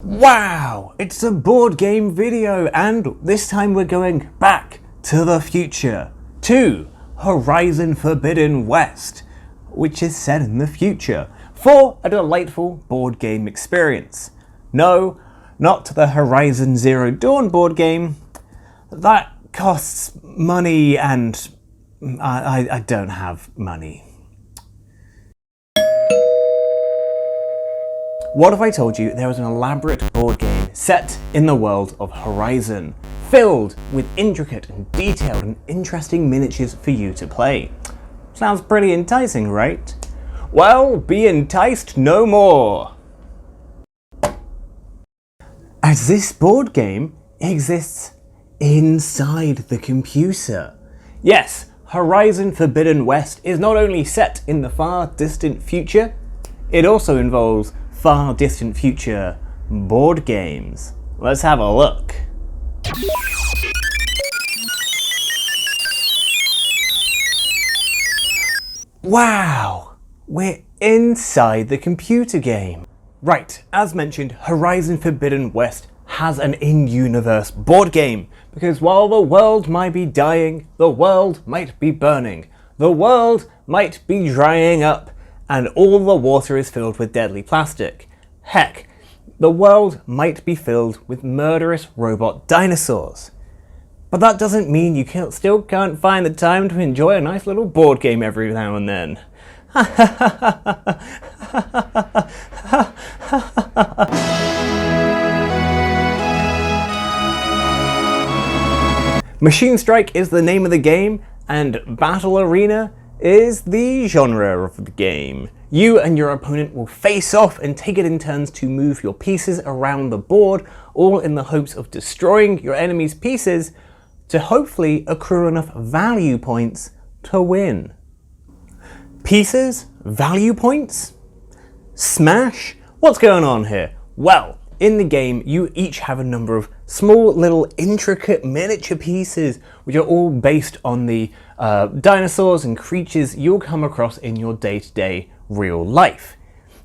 Wow, it's a board game video, and this time we're going back to the future, to Horizon Forbidden West, which is set in the future, for a delightful board game experience. No, not the Horizon Zero Dawn board game. That costs money and I don't have money. What if I told you there was an elaborate board game set in the world of Horizon, filled with intricate and detailed and interesting miniatures for you to play? Sounds pretty enticing, right? Well, be enticed no more! As this board game exists inside the computer. Yes, Horizon Forbidden West is not only set in the far distant future, it also involves far distant future board games. Let's have a look. Wow, we're inside the computer game. Right, as mentioned, Horizon Forbidden West has an in-universe board game, because while the world might be dying, the world might be burning, the world might be drying up, and all the water is filled with deadly plastic. Heck, the world might be filled with murderous robot dinosaurs. But that doesn't mean you still can't find the time to enjoy a nice little board game every now and then. Machine Strike is the name of the game, and Battle Arena is the genre of the game. You and your opponent will face off and take it in turns to move your pieces around the board, all in the hopes of destroying your enemy's pieces to hopefully accrue enough value points to win. Pieces? Value points? Smash? What's going on here? Well, in the game, you each have a number of small little intricate miniature pieces which are all based on the dinosaurs and creatures you'll come across in your day-to-day real life.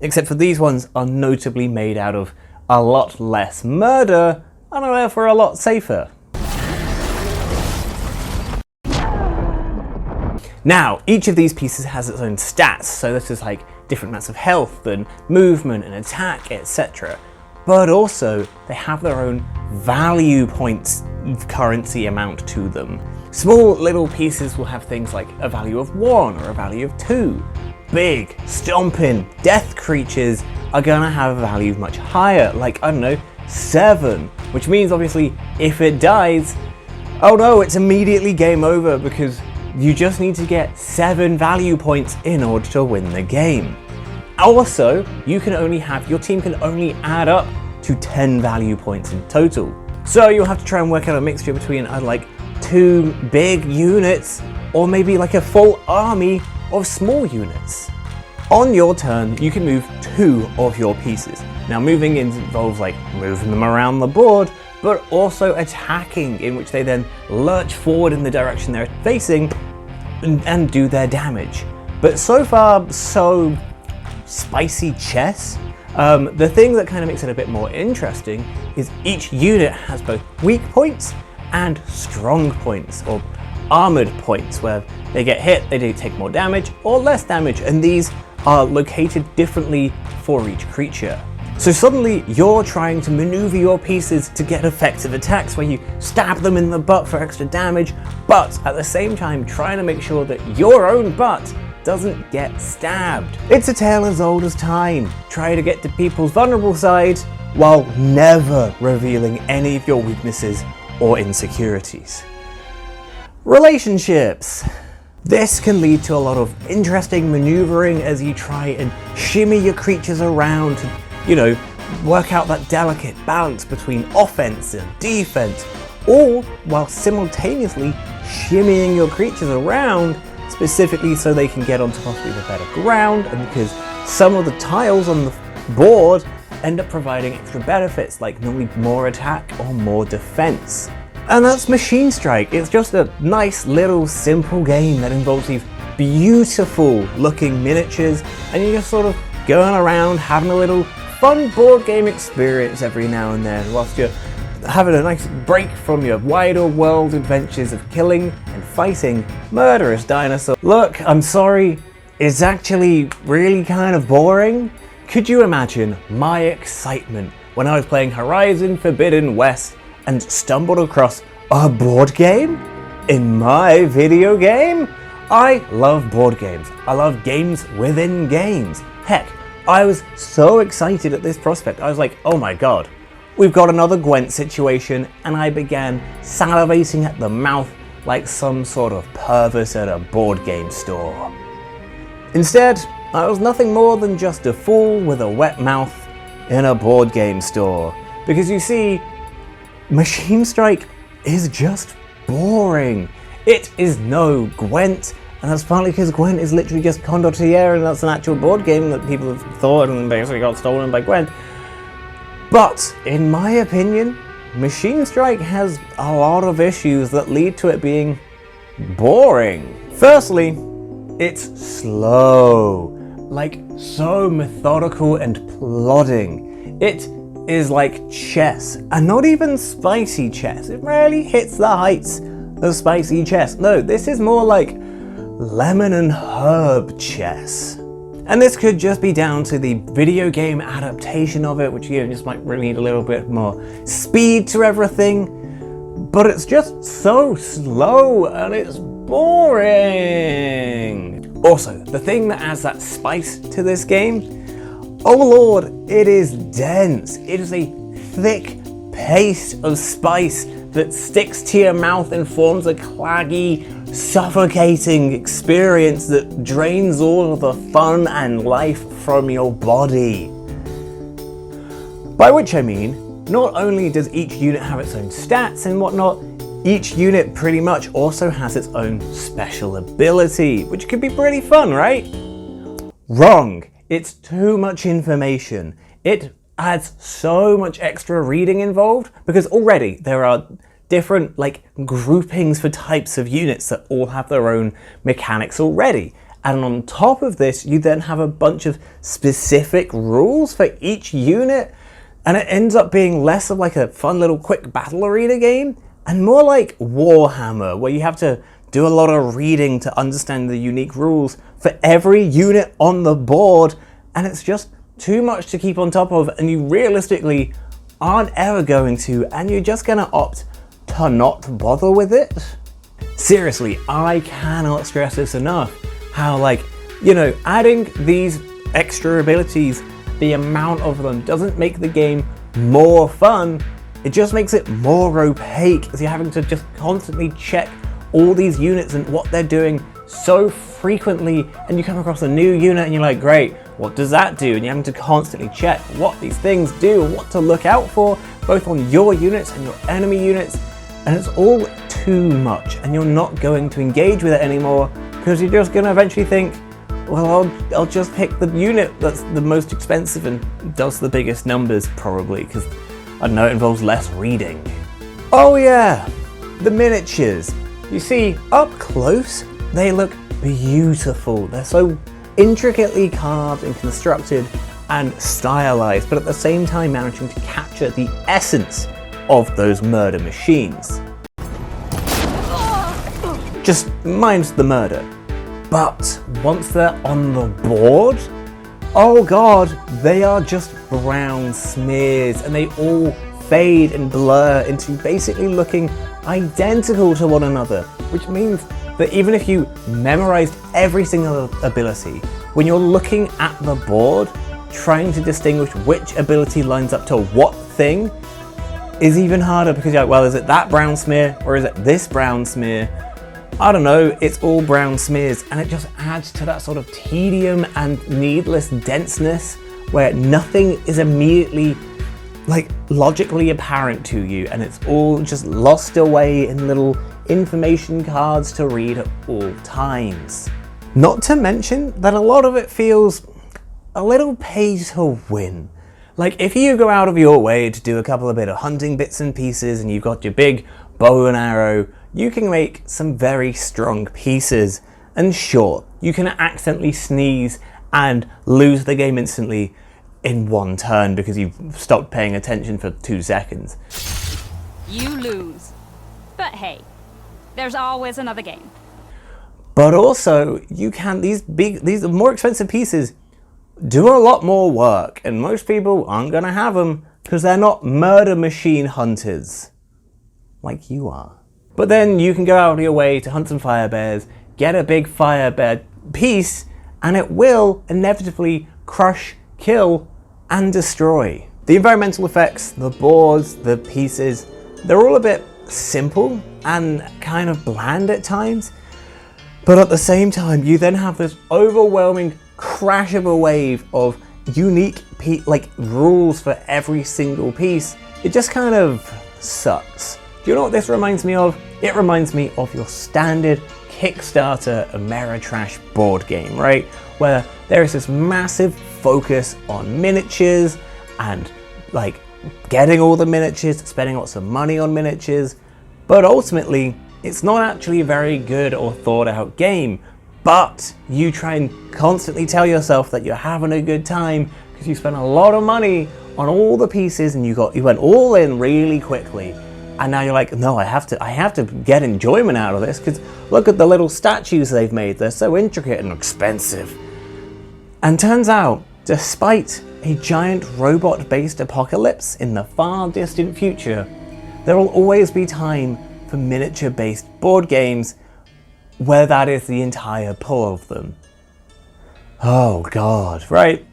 Except for these ones are notably made out of a lot less murder and are therefore a lot safer. Now, each of these pieces has its own stats, so this is like different amounts of health and movement and attack, etc. But also, they have their own value points currency amount to them. Small little pieces will have things like a value of 1 or a value of 2. Big, stomping, death creatures are gonna have a value much higher, like, I don't know, 7. Which means, obviously, if it dies, oh no, it's immediately game over because you just need to get 7 value points in order to win the game. Also, your team can only add up to 10 value points in total. So you'll have to try and work out a mixture between like 2 big units or maybe like a full army of small units. On your turn, you can move 2 of your pieces. Now moving involves like moving them around the board, but also attacking, in which they then lurch forward in the direction they're facing and do their damage. But so far, so spicy chess. The thing that kind of makes it a bit more interesting is each unit has both weak points and strong points, or armored points, where they get hit, they do take more damage or less damage, and these are located differently for each creature. So suddenly you're trying to maneuver your pieces to get effective attacks where you stab them in the butt for extra damage, but at the same time trying to make sure that your own butt doesn't get stabbed. It's a tale as old as time. Try to get to people's vulnerable side while never revealing any of your weaknesses or insecurities. Relationships. This can lead to a lot of interesting maneuvering as you try and shimmy your creatures around to, work out that delicate balance between offense and defense, all while simultaneously shimmying your creatures around specifically so they can get onto possibly the better ground, and because some of the tiles on the board end up providing extra benefits like normally more attack or more defense. And that's Machine Strike. It's just a nice little simple game that involves these beautiful looking miniatures, and you're just sort of going around having a little fun board game experience every now and then whilst you're having a nice break from your wider world adventures of killing and fighting murderous dinosaurs. Look, I'm sorry, it's actually really kind of boring. Could you imagine my excitement when I was playing Horizon Forbidden West and stumbled across a board game in my video game? I love board games. I love games within games. Heck, I was so excited at this prospect. I was like, oh my god, we've got another Gwent situation, and I began salivating at the mouth like some sort of pervert at a board game store. Instead, I was nothing more than just a fool with a wet mouth in a board game store. Because you see, Machine Strike is just boring. It is no Gwent, and that's partly because Gwent is literally just Condottiere, and that's an actual board game that people have thought and basically got stolen by Gwent. But, in my opinion, Machine Strike has a lot of issues that lead to it being boring. Firstly, it's slow. Like, so methodical and plodding. It is like chess, and not even spicy chess. It rarely hits the heights of spicy chess. No, this is more like lemon and herb chess. And this could just be down to the video game adaptation of it, which, you know, just might really need a little bit more speed to everything. But it's just so slow and it's boring. Also, the thing that adds that spice to this game, oh lord, it is dense. It is a thick paste of spice that sticks to your mouth and forms a claggy, suffocating experience that drains all of the fun and life from your body. By which I mean, not only does each unit have its own stats and whatnot, each unit pretty much also has its own special ability, which could be pretty fun, right? Wrong. It's too much information. It adds so much extra reading involved because already there are different groupings for types of units that all have their own mechanics already. And on top of this, you then have a bunch of specific rules for each unit, and it ends up being less of like a fun little quick battle arena game and more like Warhammer, where you have to do a lot of reading to understand the unique rules for every unit on the board, and it's just too much to keep on top of, and you realistically aren't ever going to, and you're just gonna opt to not bother with it. Seriously, I cannot stress this enough, how adding these extra abilities, the amount of them doesn't make the game more fun, it just makes it more opaque, as you're having to just constantly check all these units and what they're doing so frequently, and you come across a new unit and you're like, great, what does that do? And you're having to constantly check what these things do and what to look out for, both on your units and your enemy units, and it's all too much, and you're not going to engage with it anymore because you're just going to eventually think, well, I'll just pick the unit that's the most expensive and does the biggest numbers, probably, because, I don't know, it involves less reading. Oh yeah, the miniatures. You see, up close, they look beautiful. They're so intricately carved and constructed and stylized, but at the same time managing to capture the essence of those murder machines. Just minus the murder. But once they're on the board, oh god, they are just brown smears, and they all fade and blur into basically looking identical to one another, which means that even if you memorized every single ability, when you're looking at the board, trying to distinguish which ability lines up to what thing is even harder, because you're like, well, is it that brown smear or is it this brown smear? I don't know, it's all brown smears, and it just adds to that sort of tedium and needless denseness where nothing is immediately logically apparent to you, and it's all just lost away in little information cards to read at all times. Not to mention that a lot of it feels a little pay to win. Like, if you go out of your way to do a couple of bit of hunting bits and pieces and you've got your big bow and arrow, you can make some very strong pieces. And sure, you can accidentally sneeze and lose the game instantly. in one turn because you've stopped paying attention for 2 seconds. You lose. But hey, there's always another game. But also, these more expensive pieces do a lot more work, and most people aren't going to have them because they're not murder machine hunters like you are. But then you can go out of your way to hunt some fire bears, get a big fire bear piece, and it will inevitably crush, kill, and destroy. The environmental effects, the boards, the pieces, they're all a bit simple and kind of bland at times. But at the same time, you then have this overwhelming crash of a wave of unique rules for every single piece. It just kind of sucks. Do you know what this reminds me of? It reminds me of your standard Kickstarter Ameritrash board game, right? Where there is this massive focus on miniatures and like getting all the miniatures, spending lots of money on miniatures, but ultimately it's not actually a very good or thought out game. But you try and constantly tell yourself that you're having a good time because you spent a lot of money on all the pieces and you went all in really quickly. And now you're like, no, I have to get enjoyment out of this because look at the little statues they've made. They're so intricate and expensive. And turns out, despite a giant robot-based apocalypse in the far distant future, there will always be time for miniature-based board games where that is the entire pull of them. Oh God, right,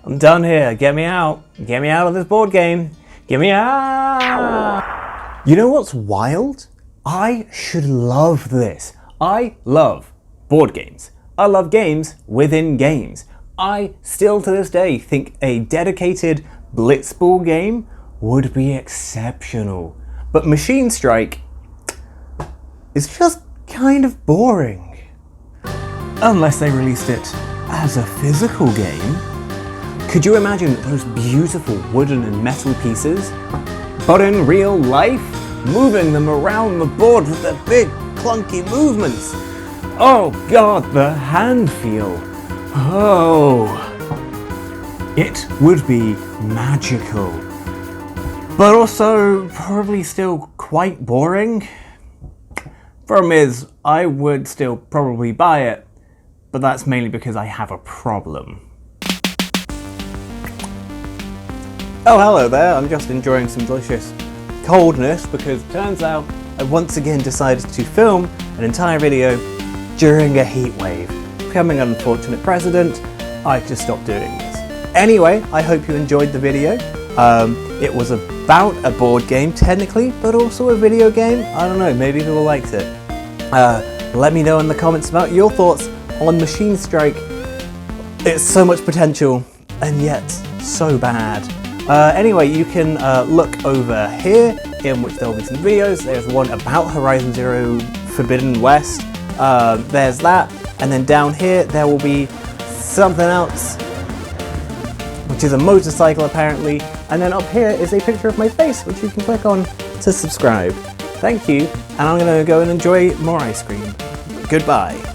I'm done here. Get me out of this board game. Get me out. You know what's wild? I should love this. I love board games. I love games within games. I still to this day think a dedicated blitzball game would be exceptional. But Machine Strike is just kind of boring. Unless they released it as a physical game. Could you imagine those beautiful wooden and metal pieces, but in real life, moving them around the board with their big clunky movements? Oh God, the hand feel. Oh, it would be magical. But also probably still quite boring. Problem is, I would still probably buy it, but that's mainly because I have a problem. Oh, hello there, I'm just enjoying some delicious coldness because it turns out I once again decided to film an entire video during a heat wave. Becoming an unfortunate precedent, I just stopped doing this. Anyway, I hope you enjoyed the video. It was about a board game technically, but also a video game. I don't know, maybe people liked it. Let me know in the comments about your thoughts on Machine Strike. It's so much potential and yet so bad. Anyway, you can look over here in which there will be some videos. There's one about Horizon Zero Forbidden West. There's that. And then down here there will be something else, which is a motorcycle apparently. And then up here is a picture of my face, which you can click on to subscribe. Thank you, and I'm gonna go and enjoy more ice cream. Goodbye.